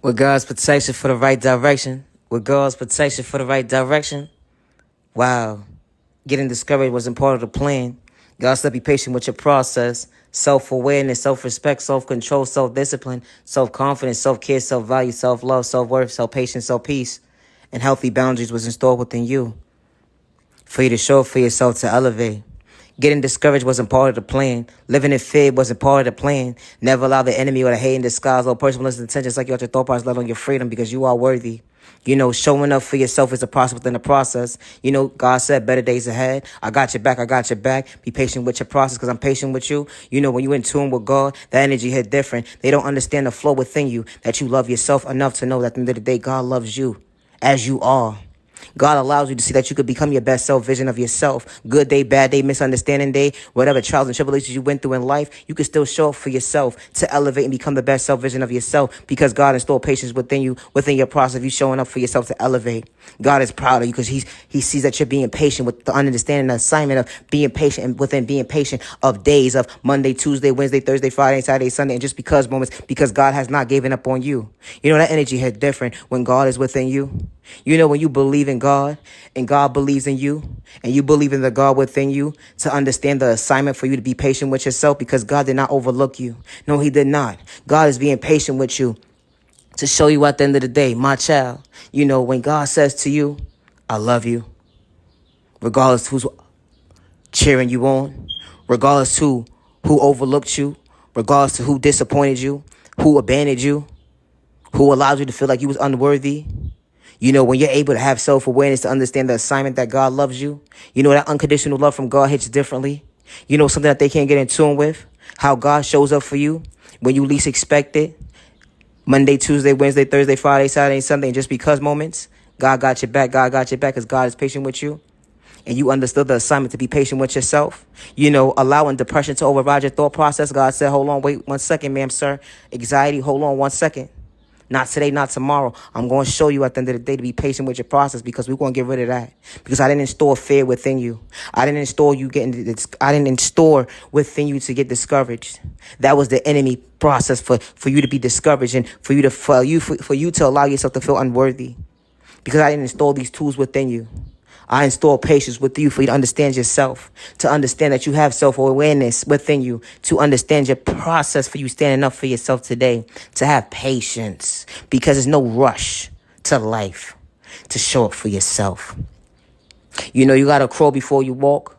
With God's protection for the right direction. With God's protection for the right direction. Wow. Getting discouraged wasn't part of the plan. God said be patient with your process. Self-awareness, self-respect, self-control, self-discipline, self-confidence, self-care, self-value, self-love, self-worth, self-patience, self-peace. And healthy boundaries was installed within you. For you to show up for yourself, to elevate. Getting discouraged wasn't part of the plan. Living in fear wasn't part of the plan. Never allow the enemy or the hate in disguise or personal intentions like your thought process let on your freedom because you are worthy. Showing up for yourself is a process within the process. God said better days ahead. I got your back. I got your back. Be patient with your process because I'm patient with you. When you're in tune with God, that energy hit different. They don't understand the flow within you, that you love yourself enough to know that at the end of the day, God loves you as you are. God allows you to see that you could become your best self vision of yourself. Good day, bad day, misunderstanding day, whatever trials and tribulations you went through in life, you can still show up for yourself to elevate and become the best self vision of yourself because God installed patience within you, within your process of you showing up for yourself to elevate. God is proud of you because he sees that you're being patient with the understanding, the assignment of being patient and within being patient of days of Monday, Tuesday, Wednesday, Thursday, Friday, Saturday, Sunday, and just because moments because God has not given up on you. That energy hit different when God is within you. When you believe in God and God believes in you and you believe in the God within you to understand the assignment for you to be patient with yourself because God did not overlook you. No, he did not. God is being patient with you to show you at the end of the day, my child, when God says to you, I love you, regardless who's cheering you on, regardless who overlooked you, regardless to who disappointed you, who abandoned you, who allowed you to feel like you was unworthy. When you're able to have self-awareness to understand the assignment that God loves you, that unconditional love from God hits differently. Something that they can't get in tune with, how God shows up for you when you least expect it. Monday, Tuesday, Wednesday, Thursday, Friday, Saturday, Sunday, and just because moments, God got your back. God got your back because God is patient with you. And you understood the assignment to be patient with yourself. Allowing depression to override your thought process. God said, hold on, wait 1 second, ma'am, sir. Anxiety, hold on 1 second. Not today, not tomorrow. I'm going to show you at the end of the day to be patient with your process because we're going to get rid of that. Because I didn't install fear within you. I didn't install within you to get discouraged. That was the enemy process for you to be discouraged and for you to allow yourself to feel unworthy. Because I didn't install these tools within you. I install patience with you for you to understand yourself, to understand that you have self-awareness within you, to understand your process for you standing up for yourself today, to have patience because there's no rush to life, to show up for yourself. You got to crawl before you walk,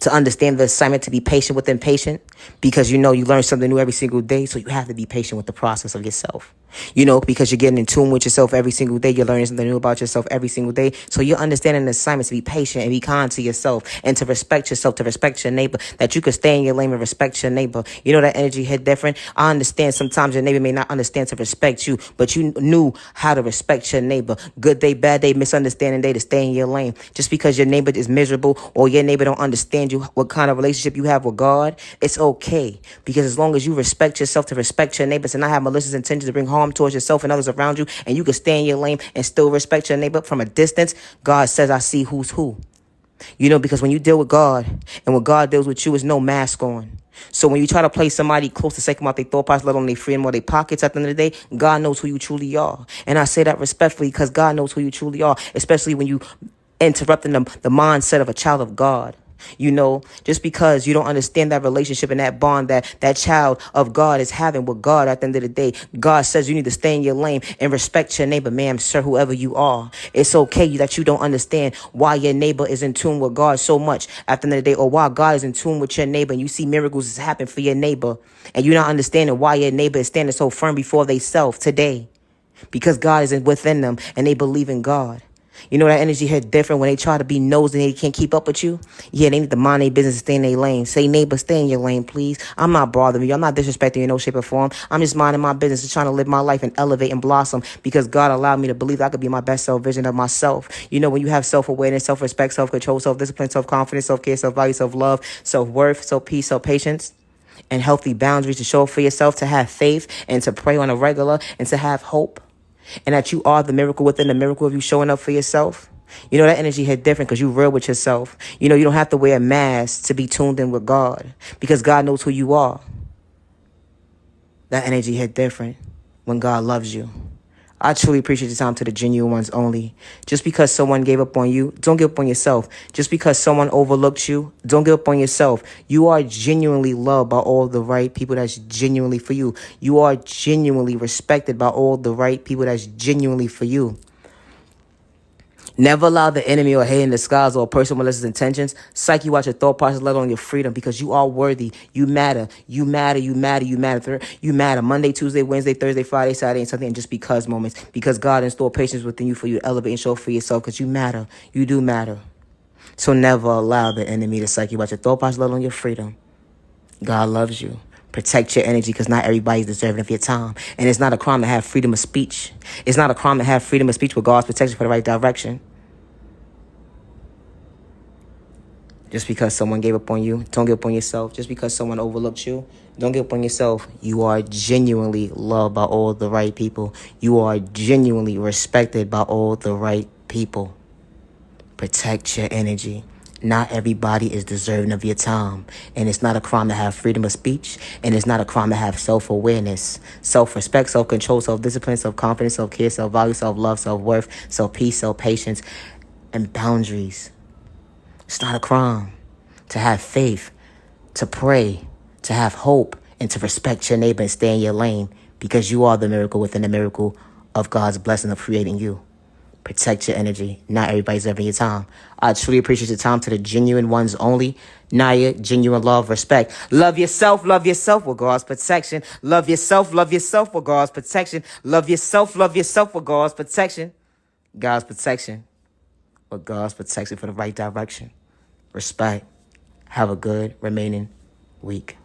to understand the assignment to be patient with impatient because you learn something new every single day. So you have to be patient with the process of yourself. Because you're getting in tune with yourself every single day. You're learning something new about yourself every single day. So you're understanding the assignment to be patient and be kind to yourself and to respect yourself, to respect your neighbor, that you could stay in your lane and respect your neighbor. That energy hit different. I understand sometimes your neighbor may not understand to respect you, but you knew how to respect your neighbor. Good day, bad day, misunderstanding day to stay in your lane. Just because your neighbor is miserable or your neighbor don't understand you, what kind of relationship you have with God, it's okay. Because as long as you respect yourself to respect your neighbors and not have malicious intentions to bring harm towards yourself and others around you, and you can stay in your lane and still respect your neighbor from a distance, God says, I see who's who. Because when you deal with God and when God deals with you, is no mask on. So when you try to play somebody close to take them out their thought process, let alone their freedom or their pockets at the end of the day, God knows who you truly are. And I say that respectfully because God knows who you truly are, especially when you interrupting the mindset of a child of God. Just because you don't understand that relationship and that bond that child of God is having with God at the end of the day, God says you need to stay in your lane and respect your neighbor, ma'am, sir, whoever you are. It's okay that you don't understand why your neighbor is in tune with God so much at the end of the day, or why God is in tune with your neighbor and you see miracles happen for your neighbor and you're not understanding why your neighbor is standing so firm before they self today. Because God is within them and they believe in God. That energy hit different when they try to be nosy and they can't keep up with you. Yeah, they need to mind their business and stay in their lane. Say, neighbor, stay in your lane, please. I'm not bothering you. I'm not disrespecting you in no shape or form. I'm just minding my business and trying to live my life and elevate and blossom because God allowed me to believe that I could be my best self vision of myself. When you have self-awareness, self-respect, self-control, self-discipline, self-confidence, self-care, self-value, self-love, self-worth, self-peace, self-patience, and healthy boundaries to show up for yourself, to have faith and to pray on a regular and to have hope. And that you are the miracle within the miracle of you showing up for yourself. That energy hit different because you're real with yourself. You don't have to wear a mask to be tuned in with God because God knows who you are. That energy hit different when God loves you. I truly appreciate your time to the genuine ones only. Just because someone gave up on you, don't give up on yourself. Just because someone overlooked you, don't give up on yourself. You are genuinely loved by all the right people that's genuinely for you. You are genuinely respected by all the right people that's genuinely for you. Never allow the enemy or hate in disguise or a person with malicious intentions psych you out your thought process, let alone your freedom, because you are worthy. You matter. You matter. You matter. You matter. You matter. Monday, Tuesday, Wednesday, Thursday, Friday, Saturday, and Sunday, and just because moments. Because God installed patience within you for you to elevate and show up for yourself, because you matter. You do matter. So never allow the enemy to psych you out your thought process, let alone your freedom. God loves you. Protect your energy, because not everybody's deserving of your time. And it's not a crime to have freedom of speech. It's not a crime to have freedom of speech with God's protection for the right direction. Just because someone gave up on you, don't give up on yourself. Just because someone overlooked you, don't give up on yourself. You are genuinely loved by all the right people. You are genuinely respected by all the right people. Protect your energy. Not everybody is deserving of your time. And it's not a crime to have freedom of speech. And it's not a crime to have self-awareness, self-respect, self-control, self-discipline, self-confidence, self-care, self-value, self-love, self-worth, self-peace, self-patience, and boundaries. It's not a crime to have faith, to pray, to have hope, and to respect your neighbor and stay in your lane, because you are the miracle within the miracle of God's blessing of creating you. Protect your energy. Not everybody's deserving your time. I truly appreciate your time to the genuine ones only. Naya, genuine love, respect. Love yourself with God's protection. Love yourself with God's protection. Love yourself with God's protection. God's protection. With God's protection for the right direction. Respect. Have a good remaining week.